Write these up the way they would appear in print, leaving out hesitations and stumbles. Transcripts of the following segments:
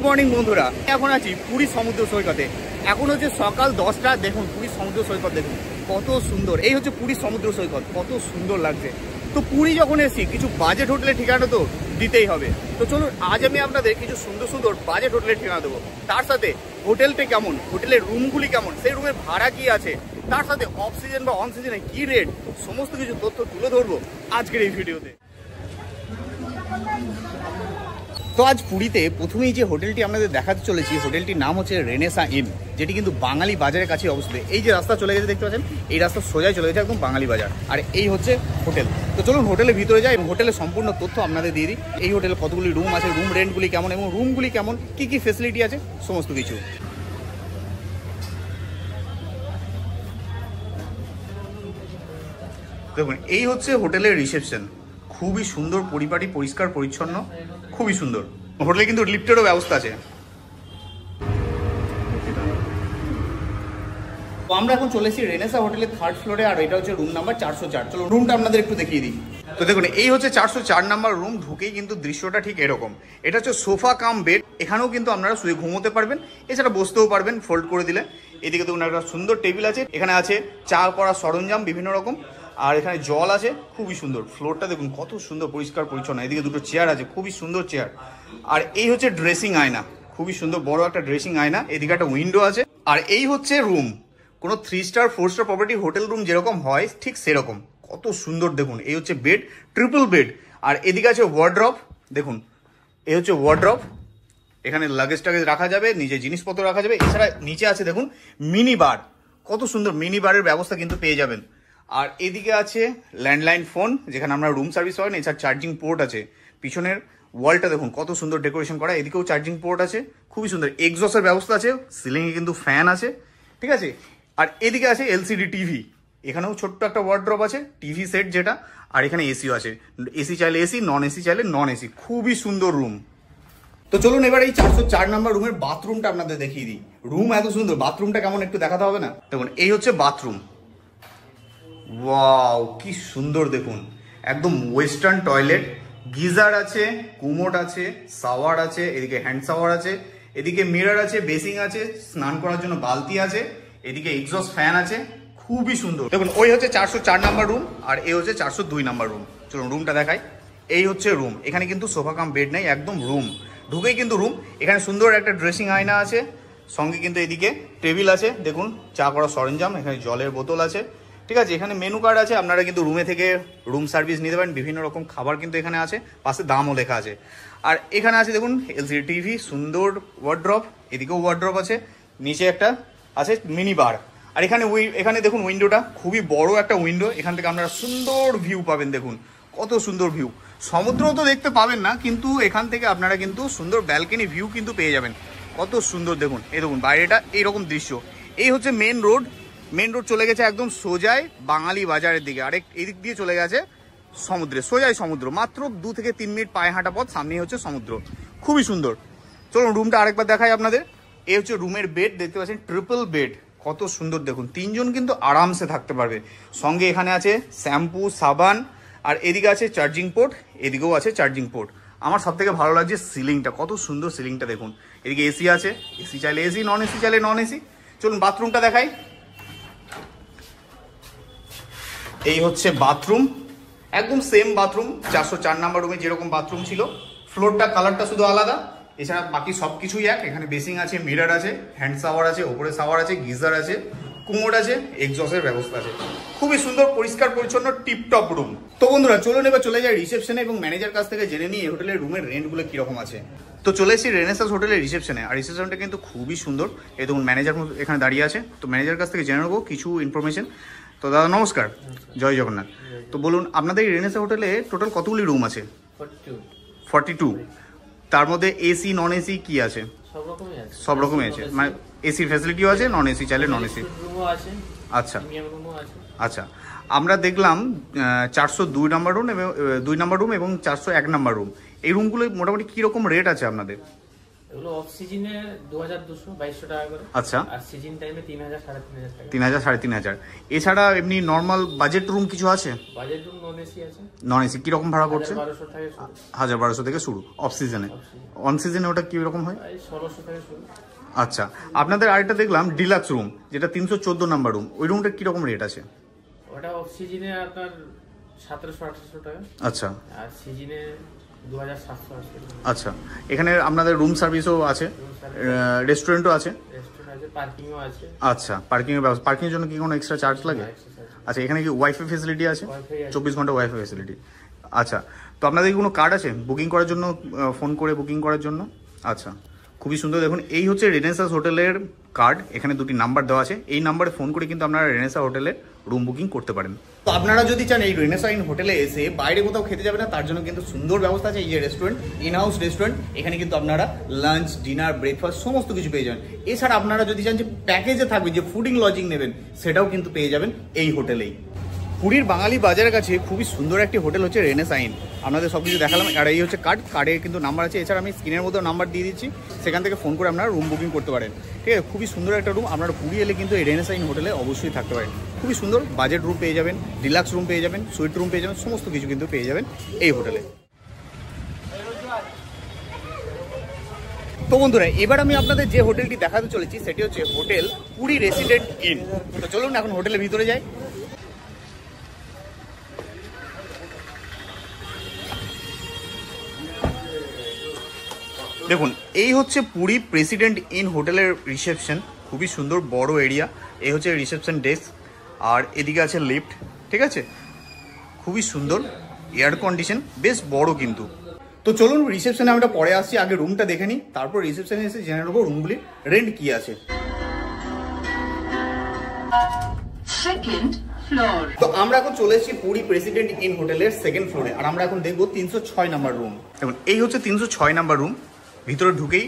Morning বন্ধুরা, এখন আছি পুরী সমুদ্র সৈকতে। এখন হচ্ছে সকাল 10টা। দেখুন পুরী সমুদ্র সৈকত দেখুন কত সুন্দর। এই হচ্ছে পুরী সমুদ্র সৈকত, কত সুন্দর লাগছে। তো পুরী যখন এসেছি কিছু বাজেট হোটেলের ঠিকানা তো দিতেই হবে। তো চলুন আজ আমি আপনাদের কিছু সুন্দর সুন্দর বাজেট হোটেলের ঠিকানা দেবো। তার সাথে হোটেলটা কেমন, হোটেলের রুমগুলি কেমন, সেই রুমের ভাড়া কি আছে, তার সাথে অফ সিজন বা অন সিজনে কি রেট, সমস্ত কিছু তথ্য তুলে ধরবো আজকের এই ভিডিওতে। তো আজ পুরীতে প্রথমেই যে হোটেলটি আপনাদের দেখাতে চলেছি, হোটেলটির নাম হচ্ছে রেনেসা ইন, যেটি কিন্তু বাঙালি বাজারের কাছে অবস্থিত। এই যে রাস্তা চলে গেছে দেখতে পাচ্ছেন, এই রাস্তা সোজাই চলে গেছে একদম বাঙালি বাজার, আর এই হচ্ছে হোটেল। তো চলুন হোটেলের ভিতরে যাই এবং হোটেলের সম্পূর্ণ তথ্য আপনাদের দিয়ে দিই। এই হোটেলে কতগুলি রুম আছে, রুম রেন্টগুলি কেমন এবং রুমগুলি কেমন, কী কী ফেসিলিটি আছে, সমস্ত কিছু। দেখুন এই হচ্ছে হোটেলের রিসেপশন, খুবই সুন্দর, পরিপাটি, পরিষ্কার পরিচ্ছন্ন, খুবই সুন্দর। হোটেলে কিন্তু লিফটেরও ব্যবস্থা আছে। তো আমরা এখন চলে এসেছি রেনেসা হোটেলের 3rd ফ্লোরে, আর এটা হচ্ছে রুম নাম্বার 404। চলো রুমটা আপনাদের একটু দেখিয়ে দিই। তো দেখুন এই হচ্ছে 404 নাম্বার রুম। ঢুকেই কিন্তু দৃশ্যটা ঠিক এরকম। এটা হচ্ছে সোফা কাম বেড। এখানেও কিন্তু আপনারা শুয়ে ঘুমোতে পারবেন, এছাড়া বসতেও পারবেন ফোল্ড করে দিলে। এদিকে দেখুন একটা সুন্দর টেবিল আছে, এখানে আছে চা করার সরঞ্জাম বিভিন্ন রকম, আর এখানে জল আছে, খুবই সুন্দর। ফ্লোরটা দেখুন কত সুন্দর পরিষ্কার পরিচ্ছন্ন। এদিকে দুটো চেয়ার আছে, খুবই সুন্দর চেয়ার। আর এই হচ্ছে ড্রেসিং আয়না, খুবই সুন্দর বড় একটা ড্রেসিং আয়না। এদিকে একটা উইন্ডো আছে। আর এই হচ্ছে রুম, কোনো 3 star 4 star property hotel room যেরকম হয় ঠিক সেরকম, কত সুন্দর দেখুন। এই হচ্ছে বেড, ট্রিপল বেড। আর এদিকে আছে ওয়ার্ড্রপ, দেখুন এই হচ্ছে ওয়ার্ড্রপ। এখানে লাগেজ টাগেজ রাখা যাবে, নিজে জিনিসপত্র রাখা যাবে। এছাড়া নিচে আছে দেখুন মিনি বার, কত সুন্দর মিনি বারের ব্যবস্থা কিন্তু পেয়ে যাবেন। আর এদিকে আছে ল্যান্ডলাইন ফোন, যেখানে আমরা রুম সার্ভিস হয় না। এছাড়া চার্জিং পোর্ট আছে। পিছনের ওয়ালটা দেখুন কত সুন্দর ডেকোরেশন করা। এদিকেও চার্জিং পোর্ট আছে, খুবই সুন্দর। এক্সস্টের ব্যবস্থা আছে, সিলিংয়ে কিন্তু ফ্যান আছে, ঠিক আছে। আর এদিকে আছে এলসিডি টিভি, এখানেও ছোট্ট একটা ওয়ার্ড্রপ আছে, টিভি সেট যেটা। আর এখানে এসিও আছে, এসি চাইলে এসি, নন এসি চাইলে নন এসি, খুবই সুন্দর রুম। তো চলুন এবার এই 404 নাম্বার রুমের বাথরুমটা আপনাদের দেখিয়ে দিই। রুম এত সুন্দর, বাথরুমটা কেমন একটু দেখাতে হবে না? দেখুন এই হচ্ছে বাথরুম। ওয়াও কি সুন্দর দেখুন, একদম ওয়েস্টার্ন টয়লেট, গিজার আছে, কুমোড আছে, শাওয়ার আছে, এদিকে হ্যান্ড শাওয়ার আছে, এদিকে মিরর আছে, বেসিং আছে, স্নান করার জন্য বালতি আছে, এদিকে এক্সস্ট ফ্যান আছে, খুবই সুন্দর। দেখুন ওই হচ্ছে 404 নাম্বার রুম, আর এই হচ্ছে 402 নাম্বার রুম। চলুন রুমটা দেখাই। এই হচ্ছে রুম, এখানে কিন্তু সোফা কাম বেড নেই, একদম রুম। ঢুকেই কিন্তু রুম। এখানে সুন্দর একটা ড্রেসিং আয়না আছে, সঙ্গে কিন্তু এদিকে টেবিল আছে, দেখুন চা করার সরঞ্জাম, এখানে জলের বোতল আছে, ঠিক আছে। এখানে মেনু কার্ড আছে, আপনারা কিন্তু রুমে থেকে রুম সার্ভিস নিতে পারেন। বিভিন্ন রকম খাবার কিন্তু এখানে আছে, পাশে দামও লেখা আছে। আর এখানে আছে দেখুন এলসিডি টিভি, সুন্দর ওয়ার্ড্রপ, এদিকেও ওয়ার্ড্রপ আছে, নিচে একটা আছে মিনি বার। আর এখানে দেখুন উইন্ডোটা, খুবই বড় একটা উইন্ডো। এখান থেকে আপনারা সুন্দর ভিউ পাবেন, দেখুন কত সুন্দর ভিউ। সমুদ্র তো দেখতে পাবেন না, কিন্তু এখান থেকে আপনারা কিন্তু সুন্দর ব্যালকনি ভিউ কিন্তু পেয়ে যাবেন, কত সুন্দর দেখুন। এই দেখুন বাইরেটা এইরকম দৃশ্য। এই হচ্ছে মেন রোড। মেন রোড চলে গেছে একদম সোজায় বাঙালি বাজারের দিকে, আরেক এদিক দিয়ে চলে গেছে সমুদ্রে, সোজাই সমুদ্র। মাত্র 2 থেকে 3 মিনিট পায়ে হাঁটা পথ, সামনেই হচ্ছে সমুদ্র, খুবই সুন্দর। চলুন রুমটা আরেকবার দেখাই আপনাদের। এই হচ্ছে রুমের বেড, দেখতে পাচ্ছেন ট্রিপল বেড, কত সুন্দর দেখুন। 3 জন কিন্তু আরামসে থাকতে পারবে। সঙ্গে এখানে আছে শ্যাম্পু, সাবান, আর এদিকে আছে চার্জিং পোর্ট, এদিকেও আছে চার্জিং পোর্ট। আমার সব থেকে ভালো লাগছে সিলিংটা, কত সুন্দর সিলিংটা দেখুন। এদিকে এসি আছে, এসি চাইলে এসি, নন এসি চাইলে নন এসি। চলুন বাথরুমটা দেখাই। এই হচ্ছে বাথরুম, একদম সেম বাথরুম 404 নাম্বার রুমে যেরকম বাথরুম ছিল। ফ্লোরটা কালারটা শুধু আলাদা, এছাড়া বাকি সব কিছুই এক। এখানে বেসিং আছে, মিরর আছে, হ্যান্ড শাওয়ার আছে, ওপরে শাওয়ার আছে, গিজার আছে, কুমোড আছে, এক্সস্টের ব্যবস্থা আছে, খুবই সুন্দর পরিষ্কার পরিচ্ছন্ন টিপটপ রুম। তো বন্ধুরা চলুন এবার চলে যাই রিসেপশনে এবং ম্যানেজার কাছ থেকে জেনে নিই এই হোটেলের রুমের রেন্টগুলো কিরকম আছে। তো চলে এসেছি রেনেসাস হোটেলের রিসেপশনে, আর রিসেপশনটা কিন্তু খুবই সুন্দর। এই দেখুন ম্যানেজার এখানে দাঁড়িয়ে আছে। তো ম্যানেজার কাছ থেকে জেনে নেবো কিছু ইনফরমেশন। তো দাদা নমস্কার, জয় জগন্নাথ। তো বলুন আপনাদের রেনেসা হোটেলে টোটাল কতগুলি রুম আছে? 42। তার মধ্যে এসি নন এসি কি আছে? সব রকমই আছে, মানে এসির ফ্যাসিলিটিও আছে, নন এসি চাইলে নন এসি। আচ্ছা আচ্ছা, আমরা দেখলাম 402 নাম্বার রুম এবং 2 নাম্বার রুম এবং 401 নাম্বার রুম। এই রুমগুলো মোটামুটি কিরকম রেট আছে আপনাদের? এগুলো অফ সিজনে 2200 টাকা করে। আচ্ছা, আর সিজন টাইমে 3000 3500 টাকা। 3000 3500। এছাড়া এমনি নরমাল বাজেট রুম কিছু আছে? বাজেট রুম নন এসি আছে। নন এসি কি রকম ভাড়া পড়ছে? 1200 থেকে শুরু। 1200 থেকে শুরু অফ সিজনে। অন সিজনে ওটা কি রকম হয়? 1600 থেকে শুরু। আচ্ছা, আপনাদের আরেকটা দেখলাম ডিলাক্স রুম, যেটা 314 নাম্বার রুম, ওই রুমটা কিরকম রেট আছে? ওটা অফ সিজনে আপনার 1700-1800 টাকা। আচ্ছা, আর সিজনে 2700 আছে। আচ্ছা, এখানে আপনাদের রুম সার্ভিসও আছে, রেস্টুরেন্টও আছে? রেস্টুরেন্ট আছে, পার্কিংও আছে। আচ্ছা, পার্কিং এর ব্যবস্থা, পার্কিং এর জন্য কি কোনো এক্সট্রা চার্জ লাগে? আচ্ছা, এখানে কি ওয়াইফাই ফেসিলিটি আছে? 24 ঘন্টা ওয়াইফাই ফেসিলিটি। আচ্ছা, তো আপনাদের কি কোনো কার্ড আছে বুকিং করার জন্য, ফোন করে বুকিং করার জন্য? আচ্ছা, খুবই সুন্দর। দেখুন, এই হচ্ছে রেনেসাস হোটেলের কার্ড, এখানে দুটি নাম্বার দেওয়া আছে, এই নাম্বারে ফোন করে কিন্তু আপনারা রেনেসা হোটেলে রুম বুকিং করতে পারেন। তো আপনারা যদি চান এই রেনেসা ইন হোটেলে এসে বাইরে কোথাও খেতে যাবেন না, তার জন্য কিন্তু সুন্দর ব্যবস্থা আছে। এই যে রেস্টুরেন্ট, ইন হাউস রেস্টুরেন্ট, এখানে কিন্তু আপনারা লাঞ্চ, ডিনার, ব্রেকফাস্ট সমস্ত কিছু পেয়ে যাবেন। এছাড়া আপনারা যদি চান যে প্যাকেজে থাকবে, যে ফুডিং লজিং নেবেন, সেটাও কিন্তু পেয়ে যাবেন এই হোটেলেই। পুরীর বাঙালি বাজারের কাছে খুবই সুন্দর একটি হোটেল হচ্ছে রেনেসা ইন। আপনাদের সব কিছু দেখালাম, আর এই হচ্ছে কার্ড, কার্ডে কিন্তু নাম্বার আছে। এছাড়া আমি স্ক্রিনের মধ্যে নাম্বার দিয়ে দিচ্ছি, সেখান থেকে ফোন করে আপনারা রুম বুকিং করতে পারেন। ঠিক আছে, খুবই সুন্দর একটা রুম। আপনারা পুরী এলে কিন্তু এই রেনেসা ইন হোটেলে অবশ্যই থাকতে পারেন। খুবই সুন্দর বাজেট রুম পেয়ে যাবেন, ডিলাক্স রুম পেয়ে যাবেন, সুইট রুম পেয়ে যাবেন, সমস্ত কিছু কিন্তু পেয়ে যাবেন এই হোটেলে। তো বন্ধুরা, এবার আমি আপনাদের যে হোটেলটি দেখাতে চলেছি সেটি হচ্ছে হোটেল পুরী রেসিডেন্ট ইন। তো চলুন এখন হোটেলের ভিতরে যাই। দেখুন, এই হচ্ছে পুরী প্রেসিডেন্ট ইন হোটেলের রিসেপশন। খুবই সুন্দর বড় এরিয়া। এই হচ্ছে রিসেপশন ডেস্ক, আর এদিকে আছে লিফট। ঠিক আছে, খুবই সুন্দর, এয়ার কন্ডিশন বেশ বড় কিন্তু। তো চলুন রিসেপশনে আমরা পরে আসছি, আগে রুমটা দেখে নিই, তারপর রিসেপশনে এসে জেনে নেবো রুমগুলির রেন্ট কি আছে। তো আমরা এখন চলে এসেছি পুরী প্রেসিডেন্ট ইন হোটেলের সেকেন্ড ফ্লোরে, আর আমরা এখন দেখবো 306 নাম্বার রুম। দেখুন, এই হচ্ছে 306 নাম্বার রুম। ভিতরে ঢুকেই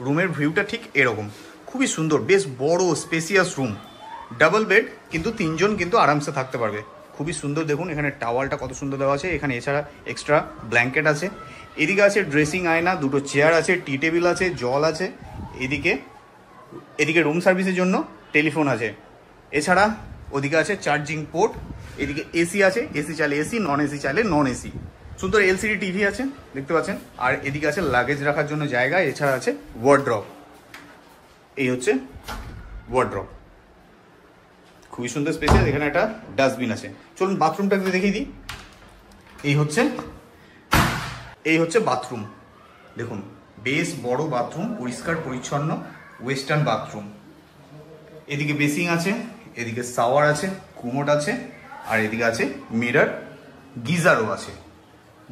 রুমের ভিউটা ঠিক এরকম, খুবই সুন্দর, বেশ বড় স্পেসিয়াস রুম। ডাবল বেড, কিন্তু 3 জন কিন্তু আরামসে থাকতে পারবে। খুবই সুন্দর, দেখুন এখানে টাওয়ালটা কত সুন্দর দেওয়া আছে। এখানে এছাড়া এক্সট্রা ব্ল্যাঙ্কেট আছে। এদিকে আছে ড্রেসিং আয়না, দুটো চেয়ার আছে, টি টেবিল আছে, জল আছে। এদিকে রুম সার্ভিসের জন্য টেলিফোন আছে। এছাড়া ওদিকে আছে চার্জিং পোর্ট। এদিকে এসি আছে, এসি চাইলে এসি, নন এসি চাইলে নন এসি। সুন্দর এলসিডি টিভি আছে, দেখতে পাচ্ছেন। আর এদিকে আছে লাগেজ রাখার জন্য জায়গা। এছাড়া আছে ওয়ার্ড্রপ। এই হচ্ছে ওয়ার্ড্রপ, খুবই সুন্দর স্পেসিয়াস। এখানে একটা ডাস্টবিন আছে। চলুন বাথরুমটা একটু দেখিয়ে দিই। এই হচ্ছে বাথরুম। দেখুন, বেশ বড় বাথরুম, পরিষ্কার পরিচ্ছন্ন ওয়েস্টার্ন বাথরুম। এদিকে বেসিং আছে, এদিকে শাওয়ার আছে, কুমোট আছে, আর এদিকে আছে মিরর, গিজারও আছে,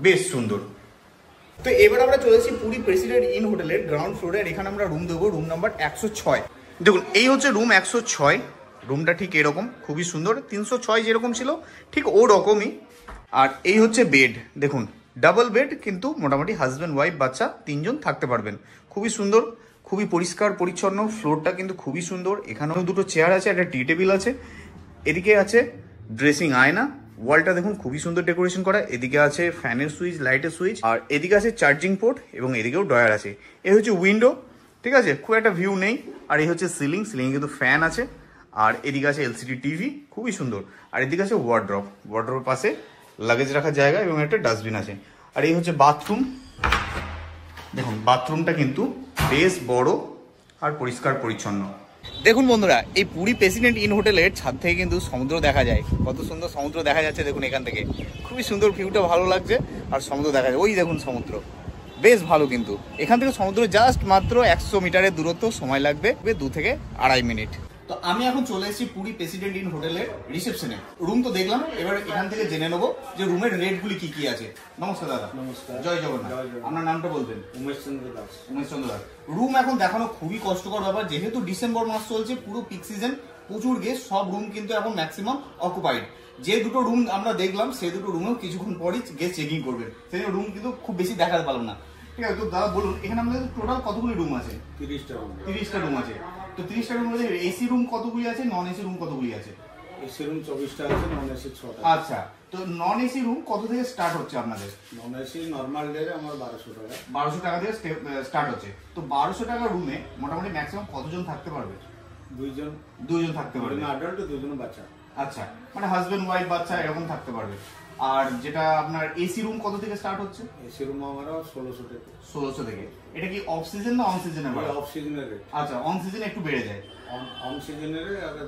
বেশ সুন্দর। তো এবার আমরা চলেছি পুরী প্রেসিডেন্ট ইন হোটেলের গ্রাউন্ড ফ্লোরে। এখানে আমরা রুম দেবো, রুম নাম্বার 106। দেখুন, এই হচ্ছে রুম 106। রুমটা ঠিক এরকম, খুবই সুন্দর। 306 যেরকম ছিল ঠিক ও রকমই। আর এই হচ্ছে বেড, দেখুন ডাবল বেড, কিন্তু মোটামুটি হাজব্যান্ড ওয়াইফ বাচ্চা 3 জন থাকতে পারবেন। খুবই সুন্দর, খুবই পরিষ্কার পরিচ্ছন্ন। ফ্লোরটা কিন্তু খুবই সুন্দর। এখানেও দুটো চেয়ার আছে, একটা টি টেবিল আছে। এদিকে আছে ড্রেসিং আয়না। ওয়ালটা দেখুন খুবই সুন্দর ডেকোরেশন করা। এদিকে আছে ফ্যানের সুইচ, লাইটের সুইচ, আর এদিকে আছে চার্জিং পোর্ট, এবং এদিকেও ড্রয়ার আছে। এই হচ্ছে উইন্ডো, ঠিক আছে, খুব একটা ভিউ নেই। আর এই হচ্ছে সিলিং, সিলিংয়ে কিন্তু ফ্যান আছে। আর এদিকে আছে এলসিডি টিভি, খুবই সুন্দর। আর এদিকে আছে ওয়ার্ড্রপ, ওয়ার্ড্রপের পাশে লাগেজ রাখার জায়গা এবং একটা ডাস্টবিন আছে। আর এই হচ্ছে বাথরুম। দেখুন, বাথরুমটা কিন্তু বেশ বড় আর পরিষ্কার পরিচ্ছন্ন। দেখুন বন্ধুরা, এই পুরী প্রেসিডেন্ট ইন হোটেলের ছাদ থেকে কিন্তু সমুদ্র দেখা যায়। কত সুন্দর সমুদ্র দেখা যাচ্ছে দেখুন এখান থেকে। খুবই সুন্দর, ভিউটা ভালো লাগছে। আর সমুদ্র দেখা যায়, ওই দেখুন সমুদ্র, বেশ ভালো। কিন্তু এখান থেকে সমুদ্র জাস্ট মাত্র 100 মিটারের দূরত্ব, সময় লাগবে 2 থেকে 2.5 মিনিট। তো আমি এখন চলে এসেছি পুরী প্রেসিডেন্ট ইন হোটেলের রিসেপশনে। রুম তো দেখলাম, এবার এখান থেকে জেনে নেবো যে রুমের রেটগুলি কি কি আছে। নমস্কার দাদা। নমস্কার। জয় জগন্নাথ। আপনার নামটা বলবেন? উমেশ চন্দ্র দাস। উমেশ চন্দ্র দাস। রুম এখন দেখানো খুবই কষ্টকর ব্যাপার, যেহেতু ডিসেম্বর মাস চলছে, পুরো পিক সিজন, প্রচুর গেস্ট, সব রুম কিন্তু এখন ম্যাক্সিমাম অকুপাইড। যে দুটো রুম আমরা দেখলাম, সেই দুটো রুমেও কিছুক্ষণ পরই গেস্ট চেকিং করবেন, সেই জন্য রুম কিন্তু খুব বেশি দেখাতে পারলাম না। ঠিক আছে, তো দাদা বলুন, এখানে আমাদের টোটাল কতগুলি রুম আছে? 30টা রুম। 30টা রুম আছে। তো 30টা রুম মধ্যে এসি রুম কতগুলি আছে, নন এসি রুম কতগুলি আছে? এসি রুম 24টা আছে, নন এসি 6টা। আচ্ছা, তো নন এসি রুম কত থেকে স্টার্ট হচ্ছে আপনাদের? নন এসি নরমাল ডে আমার 1200 টাকা। 1200 টাকা দিয়ে স্টার্ট হচ্ছে। তো 1200 টাকা রুমে মোটামুটি ম্যাক্সিমাম কতজন থাকতে পারবে? 2 জন থাকতে পারবে। অ্যাডাল্ট, 2 জন বাচ্চা। আচ্ছা, মানে হাজবেন্ড ওয়াইফ বাচ্চা এরকম থাকতে পারবে। আর যেটা আপনার এসি রুম কত থেকে স্টার্ট হচ্ছে? এসি রুম আমার 1600 থেকে। 1600 থেকে। এটা কি অফ সিজন না অন সিজনে? অফ সিজনের রেট। আচ্ছা, অন সিজনে একটু বেড়ে যায়। অন সিজনের আগে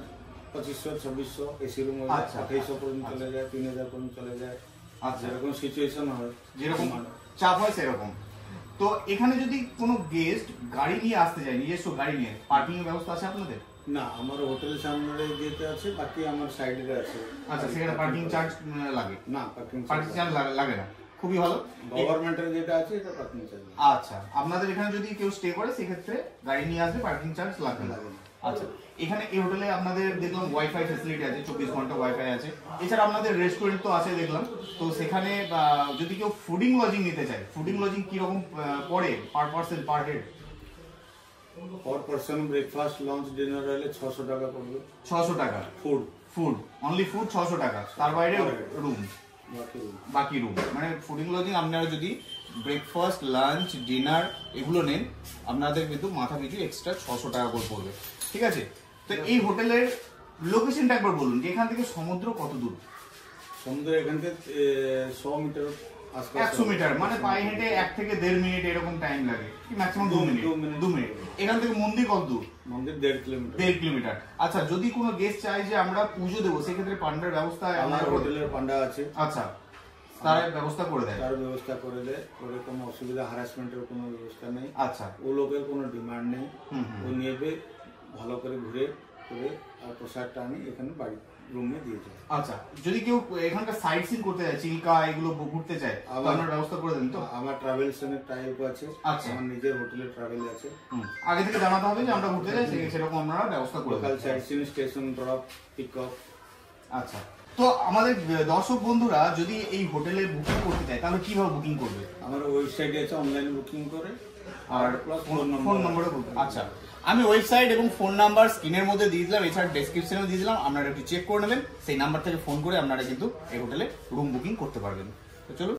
2500 2600, এসি রুম 2800 পর্যন্ত চলে যায়, 3000 পর্যন্ত চলে যায়। আচ্ছা, যেরকম সিচুয়েশন হয়, যেরকম চাপ হয় সেরকম। তো এখানে যদি কোনো গেস্ট গাড়ি নিয়ে আসতে চায়, নিজস্ব গাড়ি নিয়ে, পার্কিং এর ব্যবস্থা আছে আপনাদের? না, আমার হোটেলের সামনে যেতে আছে, বাকি আমার সাইডে আছে। আচ্ছা, সেখানে পার্কিং চার্জ লাগে না, পার্কিং চার্জ লাগে না। খুবই ভালো। গভর্নমেন্টের যেটা আছে এটা পার্কিং চার্জ। আচ্ছা, আপনাদের এখানে যদি কেউ স্টে করে সেক্ষেত্রে গাড়ি নিয়ে আসবে, পার্কিং চার্জ লাগবে না। আচ্ছা, এখানে এই হোটেলে আপনাদের দেখলাম ওয়াইফাই ফ্যাসিলিটি আছে, 24 ঘন্টা ওয়াইফাই আছে। এছাড়া আপনাদের রেস্টুরেন্ট তো আছে দেখলাম। তো সেখানে যদি কেউ ফুডিং লজিং নিতে চায়, ফুডিং লজিং কি রকম পড়ে per person per head? Per person breakfast lunch dinner হলে 600 টাকা পড়বে। 600 টাকা ফুড অনলি ফুড 600 টাকা, তার বাইরে রুম, বাকি রুম। মানে ফুডিং লজিং আপনারা যদি ব্রেকফাস্ট লাঞ্চ ডিনার এগুলো নেন, আপনাদের কিন্তু মাথা পিছু এক্সট্রা 600 টাকা করে পড়বে। ঠিক আছে? তো এই হোটেলের লোকেশনটা একবার বলুন যে এখান থেকে সমুদ্র কত দূর? সমুদ্র এখান থেকে 100 মিটার আশপাশ। 100 মিটার মানে পায়ে হেঁটে 1 থেকে 1.5 মিনিট এরকম টাইম লাগে, ম্যাক্সিমাম 2 মিনিট। এখান থেকে মন্দির কত দূর? মন্দির 1.5 কিলোমিটার। 1.5 কিলোমিটার। আচ্ছা, যদি কোনো গেস্ট চায় যে আমরা পুজো দেবো, সেক্ষেত্রে পান্ডার ব্যবস্থা আমার হোটেলের পান্ডা আছে। আচ্ছা, তার ব্যবস্থা করে দেয়? তার ব্যবস্থা করে দেয়, করে কোনো অসুবিধা, হ্যারাসমেন্টের কোনো ব্যবস্থা নেই। আচ্ছা, ও লোকের কোনো ডিমান্ড নেই। ও নেবে, ভালো করে ঘুরে করে আর প্রসাদটা আমি এখানে বাড়ি রুমে দিয়ে যাই। আচ্ছা, যদি কেউ এখানকার সাইট সিন করতে চায়, চিল্কা এগুলো ঘুরতে চায়, আপনার ব্যবস্থা করে দেন তো? আমার ট্রাভেলস এর টাইপ আছে। আচ্ছা, আমার নিজের হোটেলে ট্রাভেল আছে। আগে থেকে জানাতে হবে যে আমরা ঘুরতে যাই, সেরকম আপনারা ব্যবস্থা করে দেন। Local sight seen, station drop, pick up. আচ্ছা, তো আমাদের দর্শক বন্ধুরা যদি এই হোটেলে বুকিং করতে চায় তাহলে কিভাবে বুকিং করবে? আমার ওয়েবসাইটে আছে, অনলাইনে বুকিং করে, আর ফোন নম্বরে। আচ্ছা, আমি ওয়েবসাইট এবং ফোন নাম্বার স্ক্রিনের মধ্যে দিয়ে দিলাম, এছাড়া ডেসক্রিপশনেও দিয়ে দিলাম, আপনারা একটু চেক করে নেবেন। সেই নাম্বার থেকে ফোন করে আপনারা কিন্তু এই হোটেলে রুম বুকিং করতে পারবেন। তো চলুন।